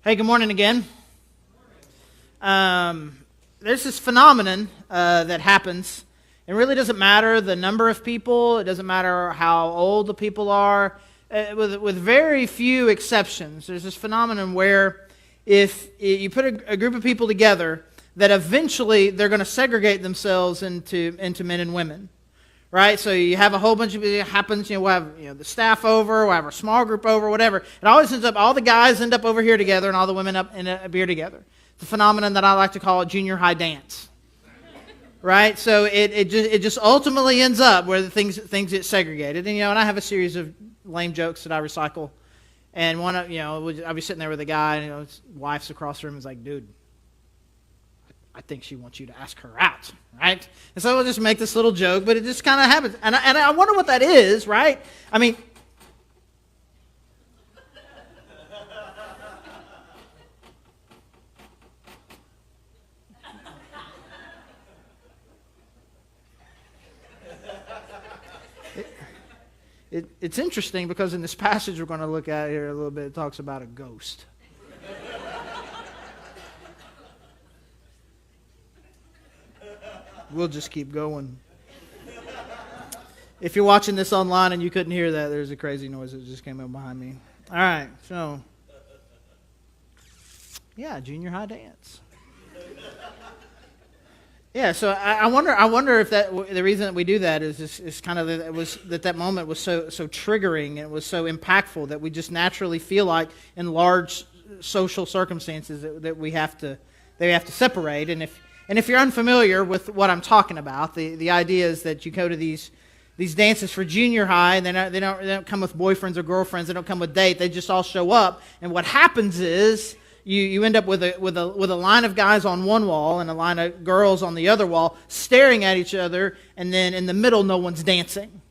Hey, good morning again. There's this phenomenon that happens. It really doesn't matter the number of people. It doesn't matter how old the people are. With very few exceptions, there's this phenomenon where if you put a group of people together, that eventually they're going to segregate themselves into men and women. Right, so you have a whole bunch of it happens. We'll have the staff over, we'll have our small group over, whatever. It always ends up all the guys end up over here together, and all the women up here together. It's a phenomenon that I like to call it junior high dance. Right, so it just ultimately ends up where the things get segregated. And and I have a series of lame jokes that I recycle. And one of I'll be sitting there with a guy, and his wife's across the room, is like, dude, I think she wants you to ask her out, right? And so we'll just make this little joke, but it just kind of happens. And I wonder what that is, right? I mean, it's interesting because in this passage we're going to look at here a little bit, it talks about a ghost. We'll just keep going. If you're watching this online and you couldn't hear that, there's a crazy noise that just came up behind me. All right, so junior high dance. Yeah, so I wonder if the reason that we do that is kind of that moment was so triggering and it was so impactful that we just naturally feel like in large social circumstances that we have to separate. And if you're unfamiliar with what I'm talking about, the idea is that you go to these dances for junior high, and they don't come with boyfriends or girlfriends. They don't come with dates. They just all show up. And what happens is you end up with a line of guys on one wall and a line of girls on the other wall, staring at each other. And then in the middle, no one's dancing.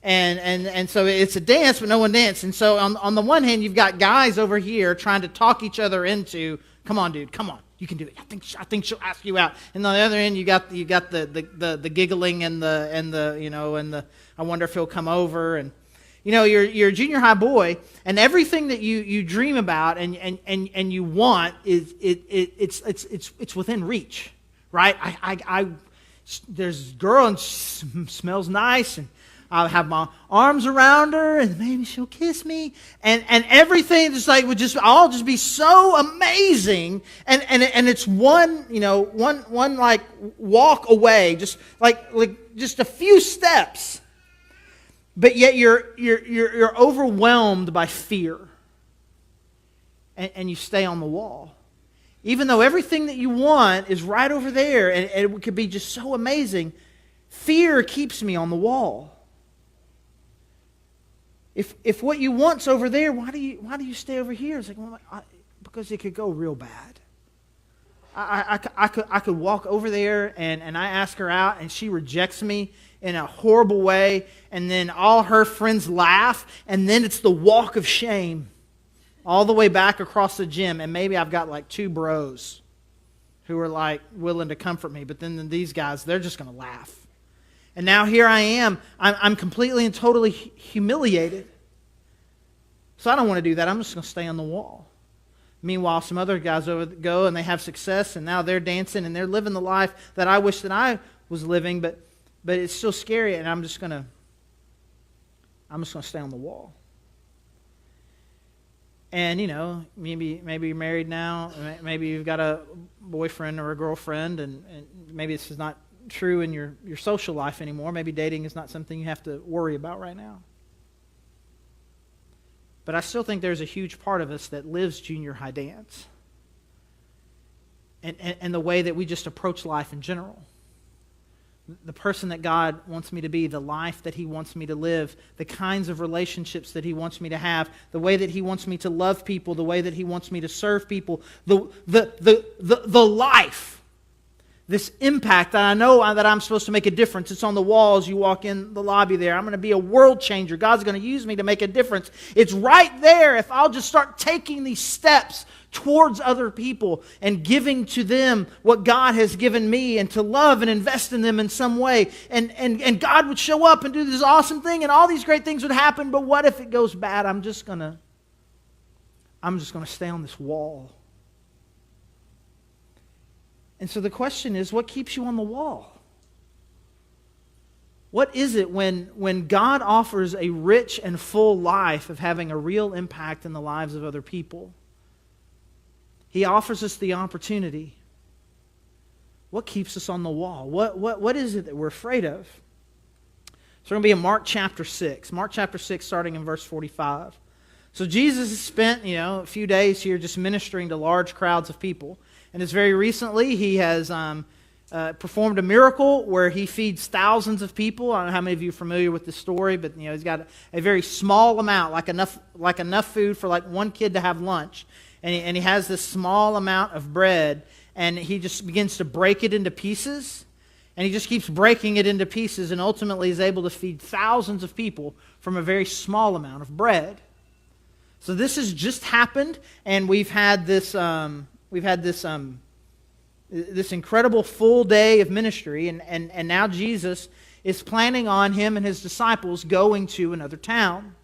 And so it's a dance, but no one dances. And so on the one hand, you've got guys over here trying to talk each other into, come on, dude, come on. You can do it. I think she'll ask you out. And on the other end, you got the giggling and the I wonder if he'll come over. And you're a junior high boy, and everything that you dream about and you want it's within reach, right? There's a girl and she smells nice, and I'll have my arms around her, and maybe she'll kiss me, and everything just like would just all just be so amazing, and it's one like walk away, just like just a few steps, but yet you're overwhelmed by fear, and you stay on the wall, even though everything that you want is right over there, and it could be just so amazing. Fear keeps me on the wall. If what you want's over there, why do you stay over here? It's like, because it could go real bad. I could walk over there and I ask her out and she rejects me in a horrible way, and then all her friends laugh, and then it's the walk of shame all the way back across the gym, and maybe I've got like two bros who are like willing to comfort me, but then these guys, they're just going to laugh. And now here I am. I'm completely and totally humiliated. So I don't want to do that. I'm just going to stay on the wall. Meanwhile, some other guys go and they have success, and now they're dancing and they're living the life that I wish that I was living, but it's still scary, and I'm just going to stay on the wall. And maybe you're married now. Maybe you've got a boyfriend or a girlfriend, and maybe this is not true in your social life anymore. Maybe dating is not something you have to worry about right now. But I still think there's a huge part of us that lives junior high dance. And the way that we just approach life in general. The person that God wants me to be, the life that He wants me to live, the kinds of relationships that He wants me to have, the way that He wants me to love people, the way that He wants me to serve people, the life. This impact that I know that I'm supposed to make a difference. It's on the wall as you walk in the lobby there. I'm going to be a world changer. God's going to use me to make a difference. It's right there if I'll just start taking these steps towards other people and giving to them what God has given me, and to love and invest in them in some way. And God would show up and do this awesome thing, and all these great things would happen. But what if it goes bad? I'm just going to I'm just going to stay on this wall. And so the question is, what keeps you on the wall? What is it when God offers a rich and full life of having a real impact in the lives of other people? He offers us the opportunity. What keeps us on the wall? What is it that we're afraid of? So we're going to be in Mark chapter 6. Mark chapter 6, starting in verse 45. So Jesus has spent, a few days here just ministering to large crowds of people. And it's very recently he has performed a miracle where he feeds thousands of people. I don't know how many of you are familiar with this story, but he's got a very small amount, like enough food for like one kid to have lunch. And he has this small amount of bread, and he just begins to break it into pieces. And he just keeps breaking it into pieces, and ultimately is able to feed thousands of people from a very small amount of bread. So this has just happened, and we've had this incredible full day of ministry, and now Jesus is planning on him and his disciples going to another town.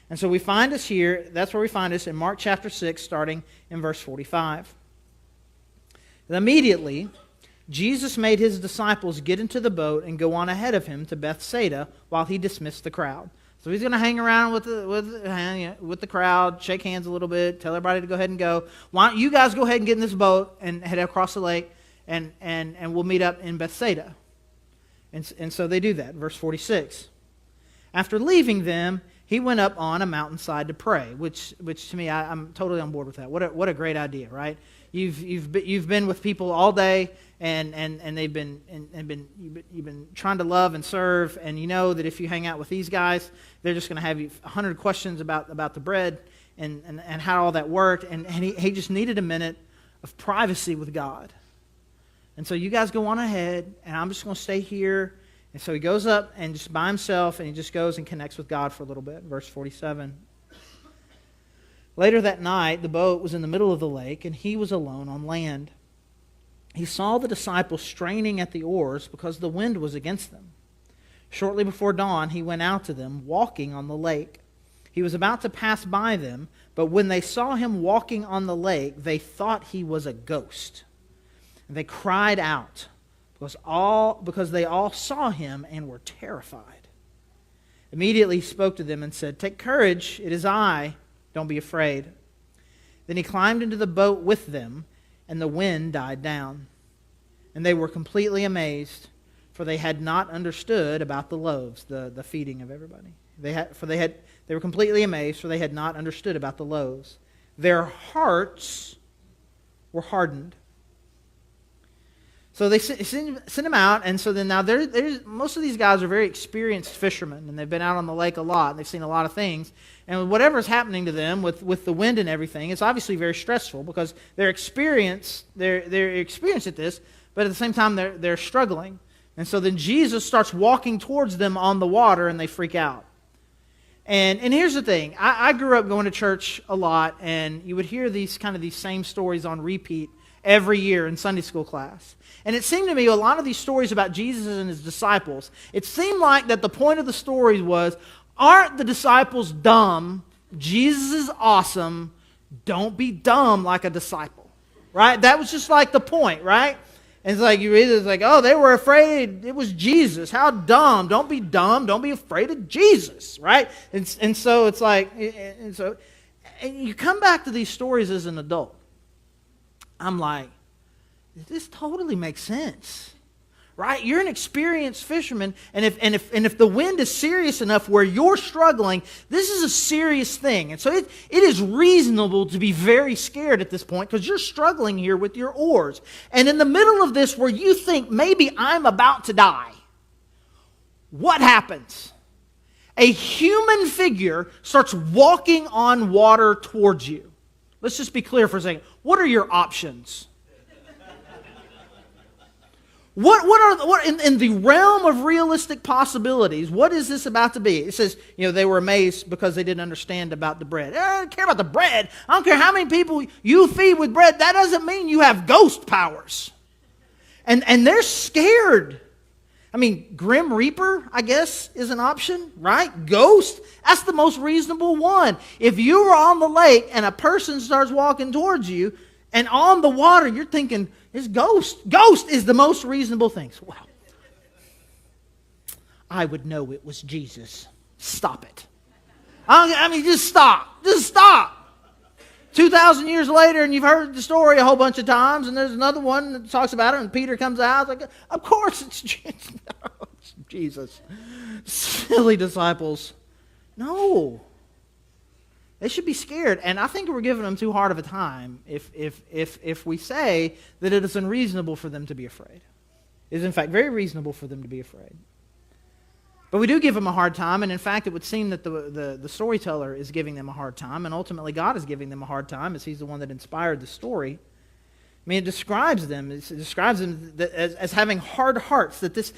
And so we find us here, that's where we find us in Mark chapter 6, starting in verse 45. And immediately, Jesus made his disciples get into the boat and go on ahead of him to Bethsaida while he dismissed the crowd. So he's going to hang around with the crowd, shake hands a little bit, tell everybody to go ahead and go. Why don't you guys go ahead and get in this boat and head across the lake, and we'll meet up in Bethsaida. And so they do that. Verse 46. After leaving them, he went up on a mountainside to pray, which to me, I'm totally on board with that. What a great idea, right? You've been with people all day, and you've been trying to love and serve, and you know that if you hang out with these guys, they're just going to have you 100 questions about the bread and how all that worked, and he just needed a minute of privacy with God. And so you guys go on ahead, and I'm just going to stay here. And so he goes up and just by himself, and he just goes and connects with God for a little bit. Verse 47. Later that night, the boat was in the middle of the lake, and he was alone on land. He saw the disciples straining at the oars because the wind was against them. Shortly before dawn, he went out to them, walking on the lake. He was about to pass by them, but when they saw him walking on the lake, they thought he was a ghost. And they cried out, because they all saw him and were terrified. Immediately he spoke to them and said, "Take courage, it is I. Don't be afraid." Then he climbed into the boat with them, and the wind died down. And they were completely amazed, for they had not understood about the loaves, the feeding of everybody. They were completely amazed, for they had not understood about the loaves. Their hearts were hardened. So they send him out, and so then now most of these guys are very experienced fishermen, and they've been out on the lake a lot, and they've seen a lot of things. And whatever's happening to them with the wind and everything, it's obviously very stressful because they're experienced at this, but at the same time they're struggling. And so then Jesus starts walking towards them on the water, and they freak out. And here's the thing. I grew up going to church a lot, and you would hear these same stories on repeat every year in Sunday school class. And it seemed to me a lot of these stories about Jesus and his disciples, it seemed like that the point of the stories was, aren't the disciples dumb? Jesus is awesome. Don't be dumb like a disciple. Right? That was just like the point, right? And it's like, you read it, it's like, oh, they were afraid. It was Jesus. How dumb. Don't be dumb. Don't be afraid of Jesus. Right? And so it's like, and you come back to these stories as an adult. I'm like, this totally makes sense, right? You're an experienced fisherman, and if the wind is serious enough where you're struggling, this is a serious thing. And so it is reasonable to be very scared at this point because you're struggling here with your oars. And in the middle of this where you think, maybe I'm about to die, what happens? A human figure starts walking on water towards you. Let's just be clear for a second. What are your options? What in the realm of realistic possibilities, what is this about to be? It says, they were amazed because they didn't understand about the bread. I don't care about the bread. I don't care how many people you feed with bread. That doesn't mean you have ghost powers. And they're scared. I mean, Grim Reaper, I guess, is an option, right? Ghost, that's the most reasonable one. If you were on the lake and a person starts walking towards you and on the water, you're thinking, it's ghost. Ghost is the most reasonable thing. So, wow. I would know it was Jesus. Stop it. I mean, just stop. Just stop. 2,000 years later, and you've heard the story a whole bunch of times, and there's another one that talks about it, and Peter comes out, like, of course it's Jesus. No, it's Jesus. Silly disciples. No. They should be scared, and I think we're giving them too hard of a time if we say that it is unreasonable for them to be afraid. It is, in fact, very reasonable for them to be afraid. But we do give them a hard time, and in fact, it would seem that the storyteller is giving them a hard time, and ultimately God is giving them a hard time, as He's the one that inspired the story. I mean, it describes them as having hard hearts, that this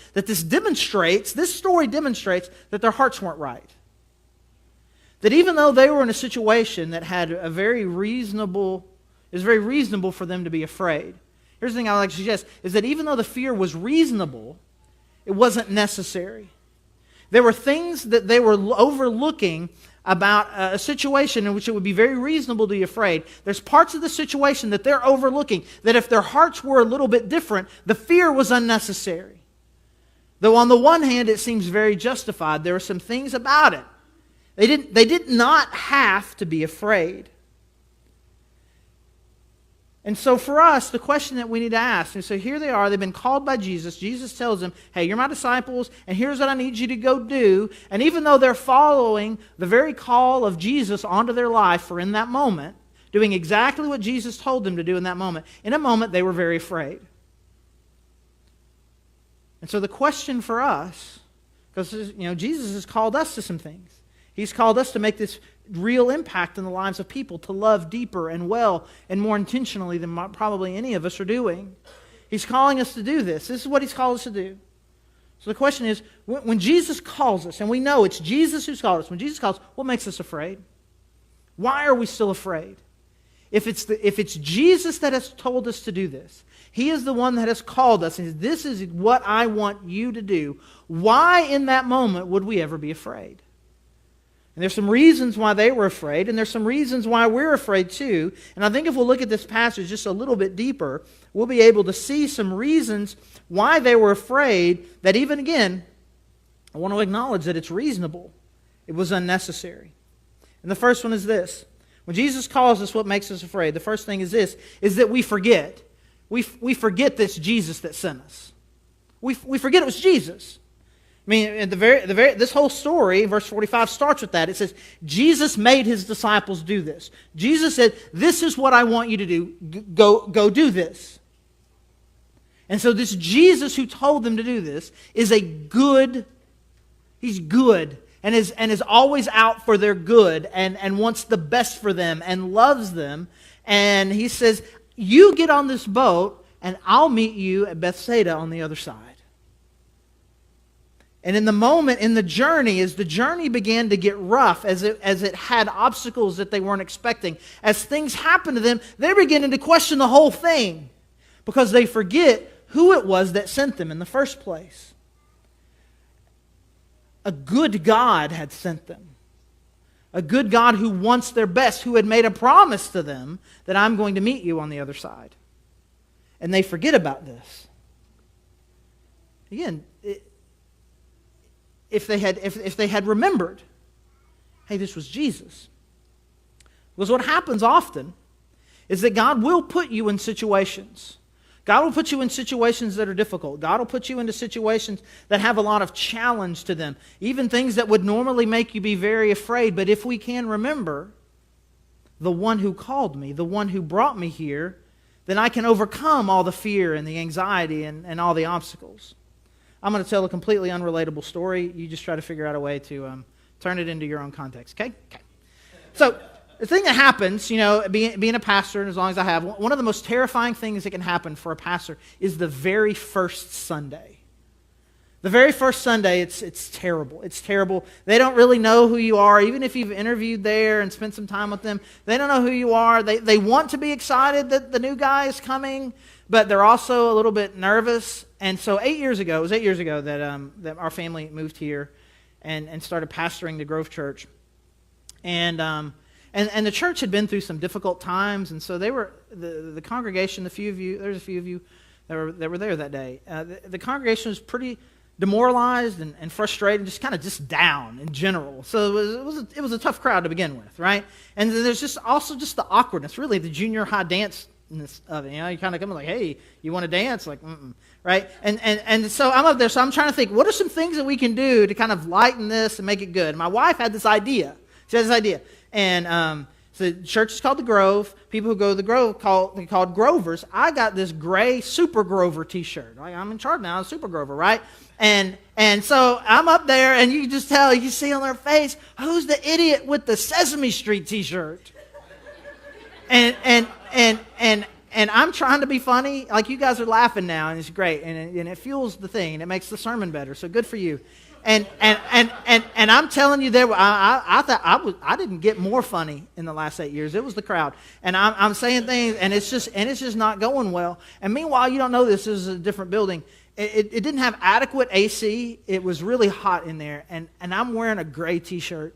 story demonstrates that their hearts weren't right. That even though they were in a situation that had it was very reasonable for them to be afraid. Here's the thing I would like to suggest, is that even though the fear was reasonable, it wasn't necessary. There were things that they were overlooking about a situation in which it would be very reasonable to be afraid. There's parts of the situation that they're overlooking, that if their hearts were a little bit different, the fear was unnecessary. Though on the one hand, it seems very justified. There are some things about it. They did not have to be afraid. And so for us, the question that we need to ask, and so here they are, they've been called by Jesus. Jesus tells them, hey, you're my disciples, and here's what I need you to go do. And even though they're following the very call of Jesus onto their life for in that moment, doing exactly what Jesus told them to do in that moment, in a moment they were very afraid. And so the question for us, because Jesus has called us to some things. He's called us to make this real impact in the lives of people, to love deeper and well and more intentionally than probably any of us are doing. He's calling us to do this. This is what He's called us to do. So the question is, when Jesus calls us, and we know it's Jesus who's called us, when Jesus calls us, what makes us afraid? Why are we still afraid? If it's Jesus that has told us to do this, He is the one that has called us, and says, this is what I want you to do, why in that moment would we ever be afraid? And there's some reasons why they were afraid, and there's some reasons why we're afraid too. And I think if we'll look at this passage just a little bit deeper, we'll be able to see some reasons why they were afraid that even again, I want to acknowledge that it's reasonable. It was unnecessary. And the first one is this. When Jesus calls us, what makes us afraid? The first thing is this, is that we forget. We forget this Jesus that sent us. We forget it was Jesus. I mean, at this whole story, verse 45 starts with that. It says, Jesus made His disciples do this. Jesus said, this is what I want you to do. Go do this. And so this Jesus who told them to do this is He's good and is always out for their good and wants the best for them and loves them. And He says, you get on this boat and I'll meet you at Bethsaida on the other side. And in the moment, in the journey, as the journey began to get rough, as it had obstacles that they weren't expecting, as things happened to them, they're beginning to question the whole thing because they forget who it was that sent them in the first place. A good God had sent them. A good God who wants their best, who had made a promise to them that I'm going to meet you on the other side. And they forget about this. Again, if they had remembered, hey, this was Jesus. Because what happens often is that God will put you in situations. God will put you in situations that are difficult. God will put you into situations that have a lot of challenge to them. Even things that would normally make you be very afraid. But if we can remember the one who called me, the one who brought me here, then I can overcome all the fear and the anxiety and all the obstacles. I'm going to tell a completely unrelatable story. You just try to figure out a way to turn it into your own context, okay? So the thing that happens, being a pastor, and as long as I have, one of the most terrifying things that can happen for a pastor is the very first Sunday. The very first Sunday, it's terrible. It's terrible. They don't really know who you are. Even if you've interviewed there and spent some time with them, they don't know who you are. They want to be excited that the new guy is coming, but they're also a little bit nervous. And so 8 years ago, it was 8 years ago that our family moved here and started pastoring the Grove Church. And the church had been through some difficult times, and so they were the congregation. There's a few of you that were there that day. The congregation was pretty demoralized and frustrated, just down in general. So it was a tough crowd to begin with, right? And then there's just the awkwardness, really, the junior high dance of it. You kind of come like, hey, you want to dance? Like, right? And so I'm up there, so I'm trying to think, what are some things that we can do to kind of lighten this and make it good? My wife had this idea. She had this idea. And so the church is called the Grove. People who go to the Grove they're called Grovers. I got this gray Super Grover t-shirt. Like, I'm in charge now, I'm Super Grover, right? And so I'm up there, and you can just tell, you can see on their face, who's the idiot with the Sesame Street t-shirt? And I'm trying to be funny. Like, you guys are laughing now, and it's great, and it fuels the thing, and it makes the sermon better. So good for you. And I'm telling you, I thought I didn't get more funny in the last 8 years. It was the crowd, and I'm saying things, and it's just not going well. And meanwhile, you don't know this is a different building. It didn't have adequate AC. It was really hot in there, and I'm wearing a gray T-shirt,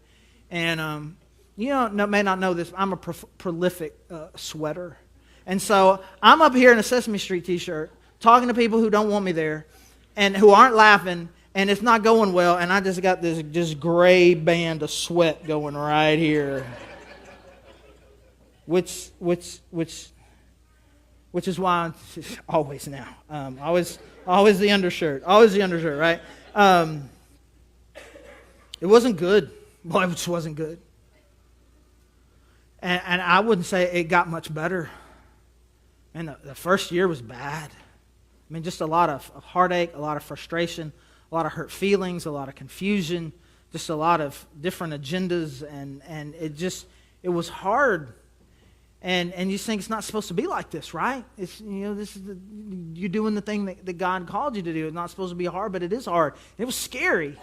and you may not know this. I'm a prolific sweater, and so I'm up here in a Sesame Street T-shirt talking to people who don't want me there, and who aren't laughing. And it's not going well, and I just got this just gray band of sweat going right here, which is why I'm always now, always the undershirt, right? It wasn't good. Boy, it just wasn't good. And I wouldn't say it got much better. And the first year was bad. I mean, just a lot of heartache, a lot of frustration, a lot of hurt feelings, a lot of confusion, just a lot of different agendas, and it was hard. And you think it's not supposed to be like this, right? It's you're doing the thing that God called you to do. It's not supposed to be hard, but it is hard. It was scary,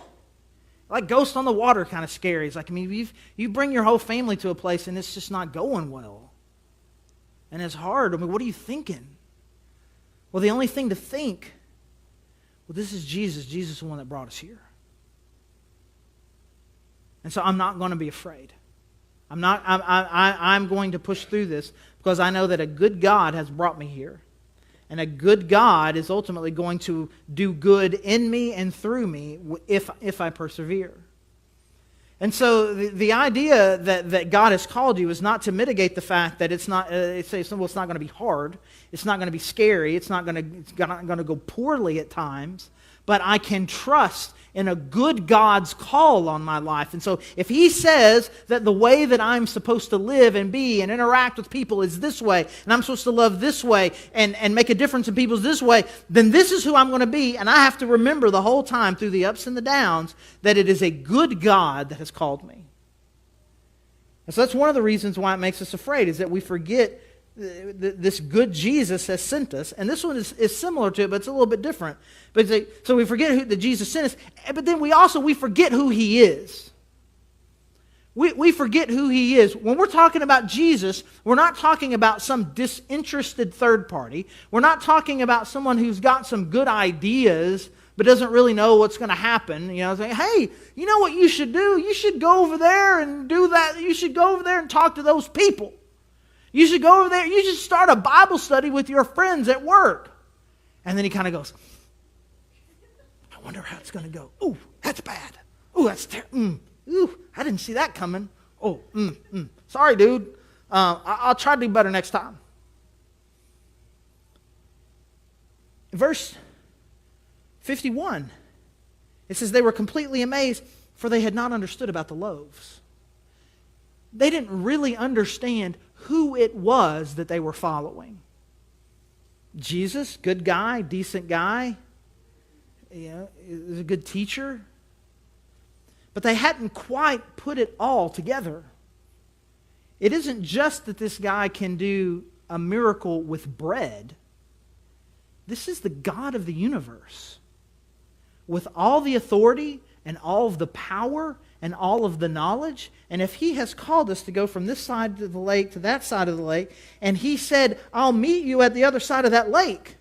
like Ghost on the Water, kind of scary. It's like, I mean, you bring your whole family to a place and it's just not going well, and it's hard. I mean, what are you thinking? Well, the only thing to think. Well, this is Jesus. Jesus is the one that brought us here. And so I'm not going to be afraid. I'm going to push through this because I know that a good God has brought me here. And a good God is ultimately going to do good in me and through me if I persevere. And so the idea that God has called you is not to mitigate the fact that it's not going to be hard, it's not going to be scary, it's not going to go poorly at times, but I can trust in a good God's call on my life. And so if He says that the way that I'm supposed to live and be and interact with people is this way, and I'm supposed to love this way and make a difference in people this way, then this is who I'm going to be. And I have to remember the whole time through the ups and the downs that it is a good God that has called me. And so that's one of the reasons why it makes us afraid, is that we forget this good Jesus has sent us. And this one is similar to it, but it's a little bit different. But so we forget that Jesus sent us, but then we forget who He is. We forget who He is. When we're talking about Jesus, we're not talking about some disinterested third party. We're not talking about someone who's got some good ideas but doesn't really know what's going to happen. Saying, hey, you know what you should do? You should go over there and do that. You should go over there and talk to those people. You should go over there. You should start a Bible study with your friends at work. And then he kind of goes, I wonder how it's going to go. Ooh, that's bad. Ooh, that's terrible. Ooh, I didn't see that coming. Oh, sorry, dude. I'll try to do better next time. Verse 51, it says, they were completely amazed, for they had not understood about the loaves. They didn't really understand who it was that they were following. Jesus, good guy, decent guy, is a good teacher. But they hadn't quite put it all together. It isn't just that this guy can do a miracle with bread. This is the God of the universe, with all the authority and all of the power and all of the knowledge. And if He has called us to go from this side of the lake to that side of the lake, and He said, I'll meet you at the other side of that lake,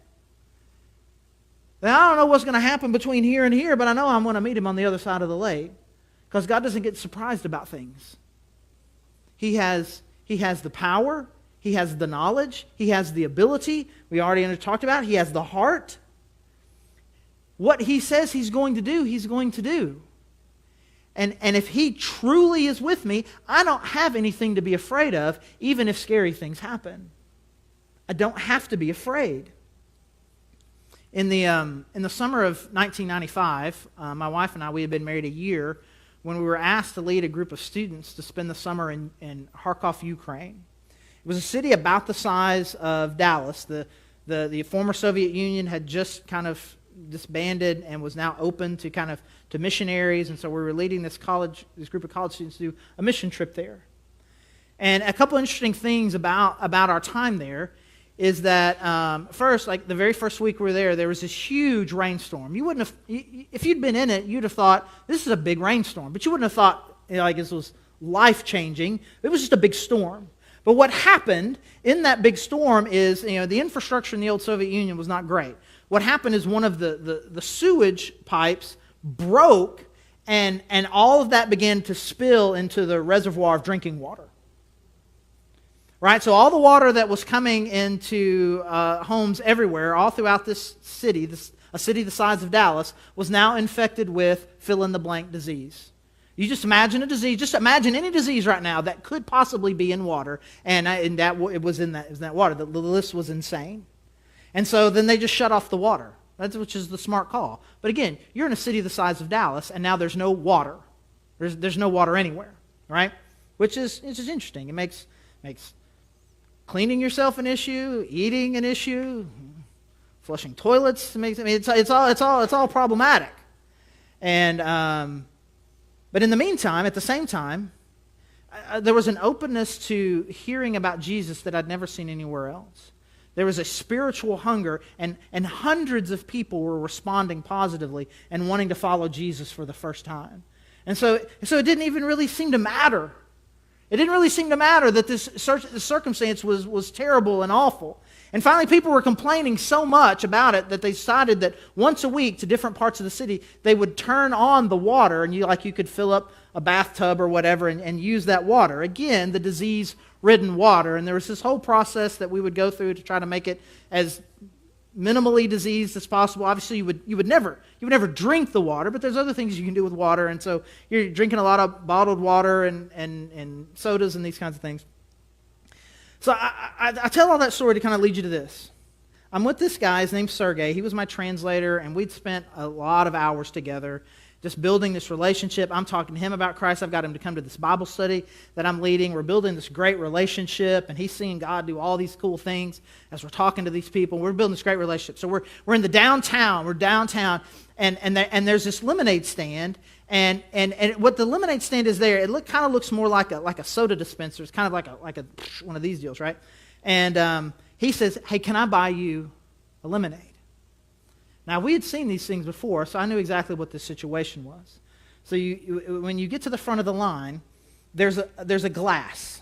Then I don't know what's going to happen between here and here, but I know I'm going to meet him on the other side of the lake. Because God doesn't get surprised about things. He has the power. He has the knowledge. He has the ability. We already talked about it. He has the heart. What he says he's going to do, he's going to do. And if he truly is with me, I don't have anything to be afraid of, even if scary things happen. I don't have to be afraid. In the summer of 1995, my wife and I, we had been married a year when we were asked to lead a group of students to spend the summer in Kharkov, Ukraine. It was a city about the size of Dallas. The former Soviet Union had just kind of disbanded and was now open to missionaries, and so we were leading this group of college students to do a mission trip there. And a couple interesting things about our time there is that first, like the very first week we were there was this huge rainstorm. You wouldn't have, if you'd been in it, you'd have thought this is a big rainstorm, but you wouldn't have thought like this was life-changing. It was just a big storm. But what happened in that big storm is, the infrastructure in the old Soviet Union was not great. What happened is one of the sewage pipes broke, and all of that began to spill into the reservoir of drinking water. Right? So all the water that was coming into homes everywhere, all throughout this city, a city the size of Dallas, was now infected with fill-in-the-blank disease. You just imagine a disease. Just imagine any disease right now that could possibly be in water, and it was in that water. The list was insane. And so then they just shut off the water, which is the smart call. But again, you're in a city the size of Dallas, and now there's no water. There's no water anywhere, right? Which is interesting. It makes cleaning yourself an issue, eating an issue, flushing toilets. It's all problematic. And but in the meantime, at the same time, there was an openness to hearing about Jesus that I'd never seen anywhere else. There was a spiritual hunger, and hundreds of people were responding positively and wanting to follow Jesus for the first time. And so it didn't even really seem to matter. It didn't really seem to matter that this circumstance was terrible and awful. And finally, people were complaining so much about it that they decided that once a week to different parts of the city, they would turn on the water, and you could fill up a bathtub or whatever and use that water. Again, the disease-ridden water. And there was this whole process that we would go through to try to make it as minimally diseased as possible. Obviously, you would never drink the water, but there's other things you can do with water. And so you're drinking a lot of bottled water and sodas and these kinds of things. So I tell all that story to kind of lead you to this. I'm with this guy. His name's Sergey. He was my translator, and we'd spent a lot of hours together just building this relationship. I'm talking to him about Christ. I've got him to come to this Bible study that I'm leading. We're building this great relationship, and he's seeing God do all these cool things as we're talking to these people. We're building this great relationship. So we're in the downtown. We're downtown, and there's this lemonade stand, and what the lemonade stand is there, it kind of looks more like a soda dispenser. It's kind of like a one of these deals, right? And he says, "Hey, can I buy you a lemonade?" Now, we had seen these things before, so I knew exactly what this situation was. So when you get to the front of the line, there's a glass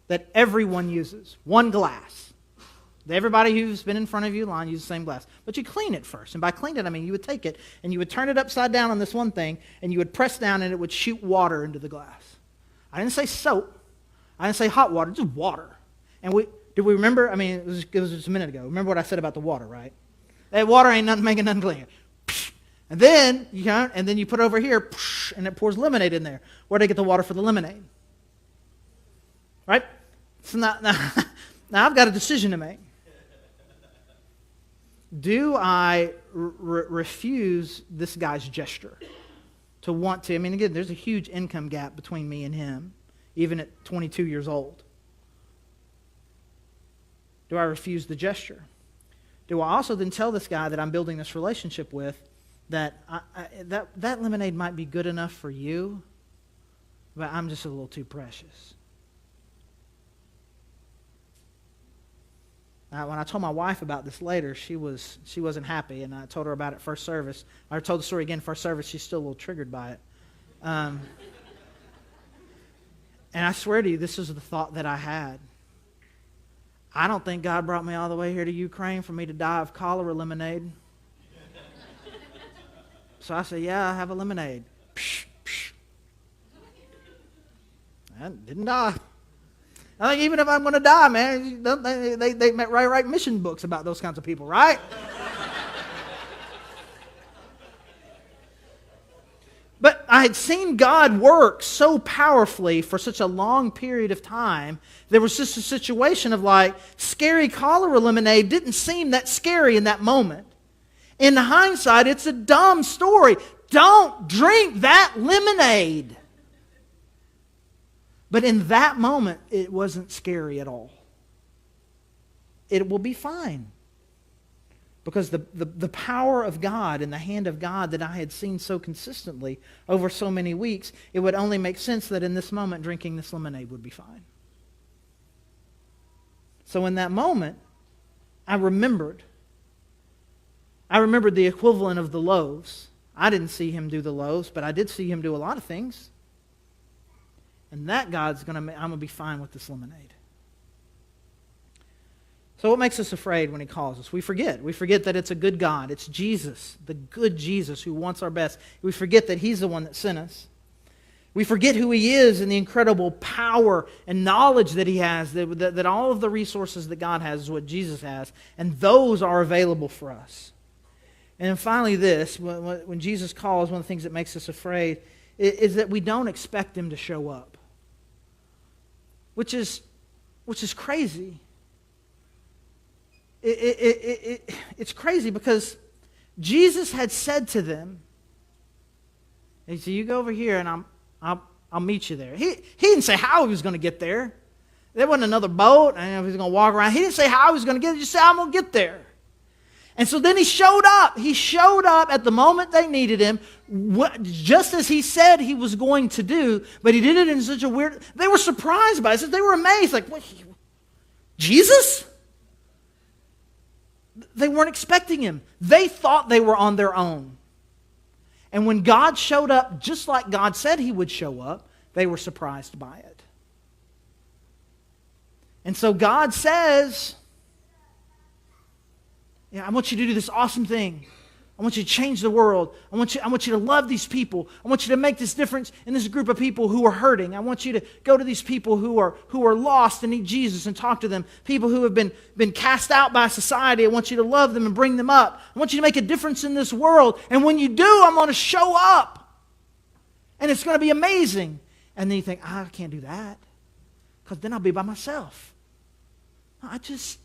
that everyone uses. One glass. Everybody who's been in front of you in line uses the same glass. But you clean it first. And by clean it, I mean you would take it and you would turn it upside down on this one thing, and you would press down and it would shoot water into the glass. I didn't say soap. I didn't say hot water, just water. And did we remember? I mean, it was just a minute ago. Remember what I said about the water, right? That water ain't nothing making nothing clean. And then you put it over here, and it pours lemonade in there. Where'd they get the water for the lemonade? Right? So now I've got a decision to make. Do I refuse this guy's gesture? To want to, I mean, again, there's a huge income gap between me and him, even at 22 years old. Do I refuse the gesture? Do I also then tell this guy that I'm building this relationship with that that lemonade might be good enough for you, but I'm just a little too precious? When I told my wife about this later, she wasn't happy, and I told her about it first service. I told the story again first service. She's still a little triggered by it. And I swear to you, this is the thought that I had. I don't think God brought me all the way here to Ukraine for me to die of cholera lemonade. So I said, yeah, I have a lemonade. Psh, psh. I didn't die. I think even if I'm going to die, man, they write mission books about those kinds of people, right? But I had seen God work so powerfully for such a long period of time. There was just a situation of like, scary cholera lemonade didn't seem that scary in that moment. In hindsight, it's a dumb story. Don't drink that lemonade. But in that moment, it wasn't scary at all. It will be fine. Because the power of God and the hand of God that I had seen so consistently over so many weeks, it would only make sense that in this moment drinking this lemonade would be fine. So in that moment, I remembered the equivalent of the loaves. I didn't see him do the loaves, but I did see him do a lot of things. And that I'm going to be fine with this lemonade. So what makes us afraid when he calls us? We forget. We forget that it's a good God. It's Jesus, the good Jesus who wants our best. We forget that he's the one that sent us. We forget who he is and the incredible power and knowledge that he has, that all of the resources that God has is what Jesus has, and those are available for us. And then finally this, when Jesus calls, one of the things that makes us afraid is that we don't expect him to show up, which is crazy. It's crazy because Jesus had said to them, he said, you go over here and I'll meet you there. He didn't say how he was going to get there. There wasn't another boat. I don't know if he was going to walk around. He didn't say how he was going to get there. He just said, I'm going to get there. And so then he showed up. He showed up at the moment they needed him, just as he said he was going to do, but he did it in such a weird... They were surprised by it. They were amazed. Like, what? Jesus? They weren't expecting him. They thought they were on their own. And when God showed up, just like God said he would show up, they were surprised by it. And so God says, I want you to do this awesome thing. I want you to change the world. I want you to love these people. I want you to make this difference in this group of people who are hurting. I want you to go to these people who are lost and need Jesus and talk to them. People who have been cast out by society. I want you to love them and bring them up. I want you to make a difference in this world. And when you do, I'm going to show up. And it's going to be amazing. And then you think, I can't do that, because then I'll be by myself. I just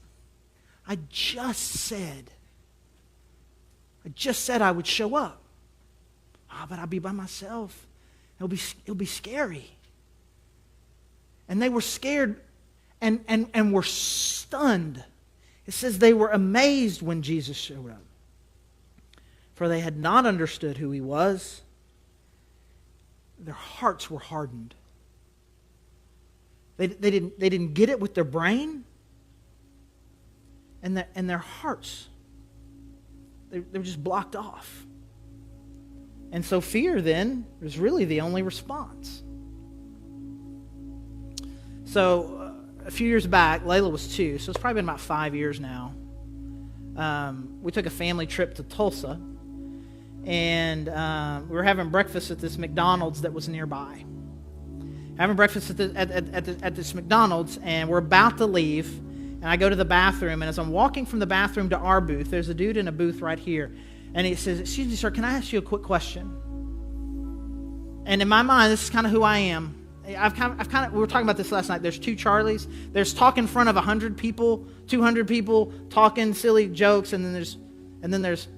said I would show up. But I'll be by myself. It'll be scary. And they were scared and were stunned. It says they were amazed when Jesus showed up. For they had not understood who he was. Their hearts were hardened. They didn't get it with their brain. And their hearts, they were just blocked off. And so fear then is really the only response. So a few years back, Layla was 2, so it's probably been about 5 years now. We took a family trip to Tulsa, and we were having breakfast at this McDonald's that was nearby. Having breakfast at this McDonald's, and we're about to leave. And I go to the bathroom, and as I'm walking from the bathroom to our booth, there's a dude in a booth right here. And he says, excuse me, sir, can I ask you a quick question? And in my mind, this is kind of who I am. we were talking about this last night. There's 2 Charlies. There's talk in front of 100 people, 200 people, talking silly jokes, and then there's,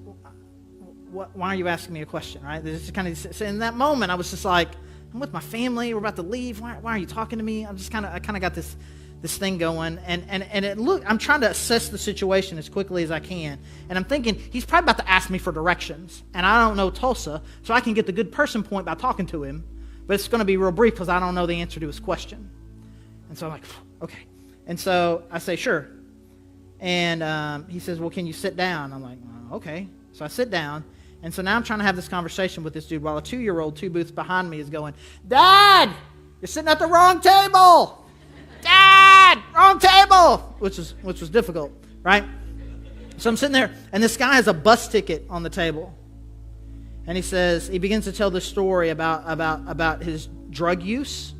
why are you asking me a question, right? This is kind of, so in that moment, I was just like, I'm with my family, we're about to leave, why are you talking to me? I kind of got this thing going, and I'm trying to assess the situation as quickly as I can, and I'm thinking, he's probably about to ask me for directions, and I don't know Tulsa, so I can get the good person point by talking to him, but it's going to be real brief because I don't know the answer to his question. And so I'm like, okay. And so I say, sure. And he says, well, can you sit down? I'm like, okay. So I sit down. And so now I'm trying to have this conversation with this dude while a 2-year-old 2 booths behind me is going, Dad, you're sitting at the wrong table. Dad, wrong table, which was difficult, right? So I'm sitting there, and this guy has a bus ticket on the table. And he begins to tell this story about his drug use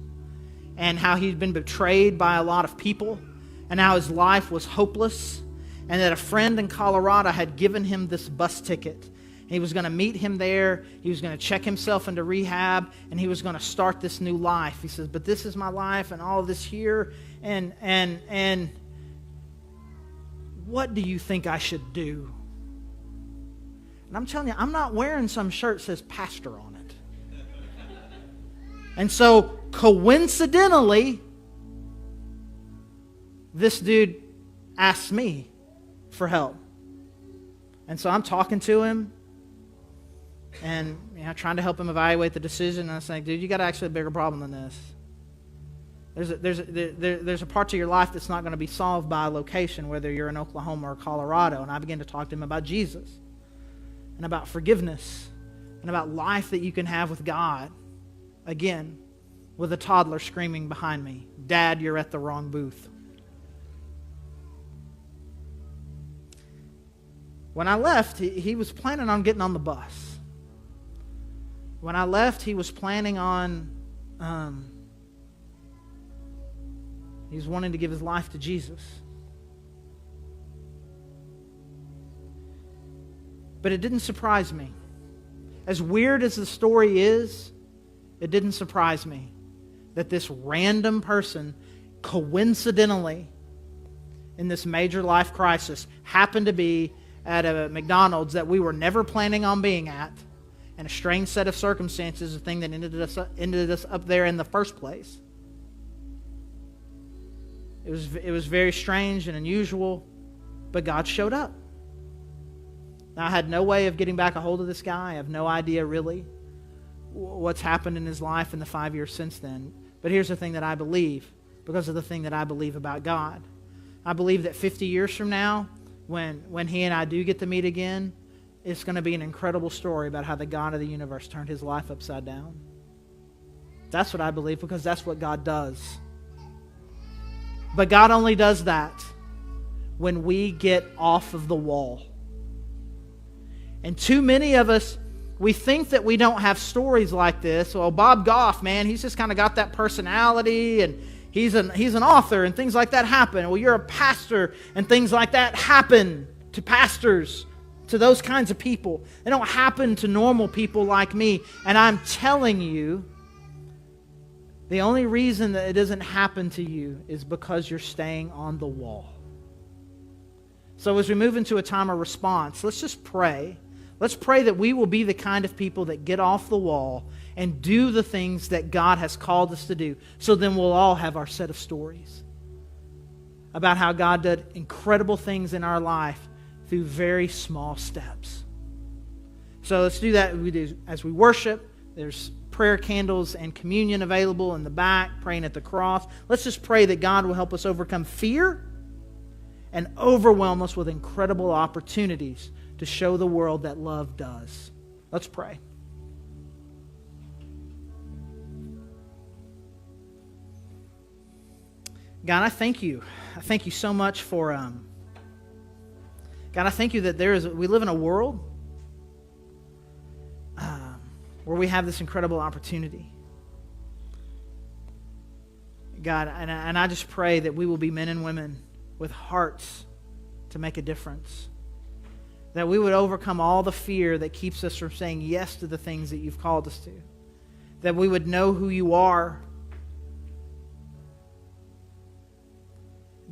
and how he'd been betrayed by a lot of people and how his life was hopeless, and that a friend in Colorado had given him this bus ticket. He was going to meet him there. He was going to check himself into rehab, and he was going to start this new life. He says, but this is my life and all of this here, and what do you think I should do? And I'm telling you, I'm not wearing some shirt that says pastor on it. And so, coincidentally, this dude asked me for help. And so I'm talking to him and trying to help him evaluate the decision. And I'm saying, dude, you got actually a bigger problem than this. There's a part of your life that's not going to be solved by a location, whether you're in Oklahoma or Colorado. And I began to talk to him about Jesus and about forgiveness and about life that you can have with God. Again, with a toddler screaming behind me, Dad, you're at the wrong booth. When I left, he was planning on getting on the bus. When I left, he was planning on, he was wanting to give his life to Jesus. But it didn't surprise me. As weird as the story is, it didn't surprise me that this random person, coincidentally, in this major life crisis, happened to be at a McDonald's that we were never planning on being at, and a strange set of circumstances, a thing that ended us up there in the first place. It was very strange and unusual, but God showed up. Now, I had no way of getting back a hold of this guy. I have no idea really what's happened in his life in the 5 years since then. But here's the thing that I believe, because of the thing that I believe about God. I believe that 50 years from now, when he and I do get to meet again, it's going to be an incredible story about how the God of the universe turned his life upside down. That's what I believe, because that's what God does. But God only does that when we get off of the wall. And too many of us, we think that we don't have stories like this. Well, Bob Goff, man, he's just kind of got that personality, and he's an author, and things like that happen. Well, you're a pastor, and things like that happen to pastors, to those kinds of people. They don't happen to normal people like me. And I'm telling you, the only reason that it doesn't happen to you is because you're staying on the wall. So as we move into a time of response, let's just pray. Let's pray that we will be the kind of people that get off the wall and do the things that God has called us to do. So then we'll all have our set of stories about how God did incredible things in our life through very small steps. So let's do that as we worship. There's prayer candles and communion available in the back, praying at the cross. Let's just pray that God will help us overcome fear and overwhelm us with incredible opportunities to show the world that love does. Let's pray. God, I thank you. I thank you so much for, God, I thank you that we live in a world where we have this incredible opportunity. God, and I just pray that we will be men and women with hearts to make a difference. That we would overcome all the fear that keeps us from saying yes to the things that you've called us to. That we would know who you are.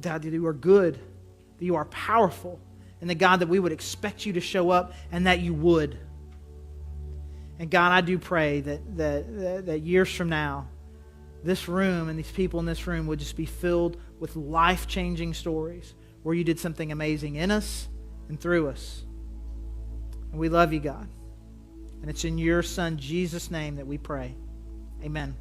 God, that you are good, that you are powerful, and that, God, that we would expect you to show up, and that you would. And God, I do pray that years from now, this room and these people in this room would just be filled with life-changing stories where you did something amazing in us and through us. And we love you, God. And it's in your Son, Jesus' name, that we pray. Amen.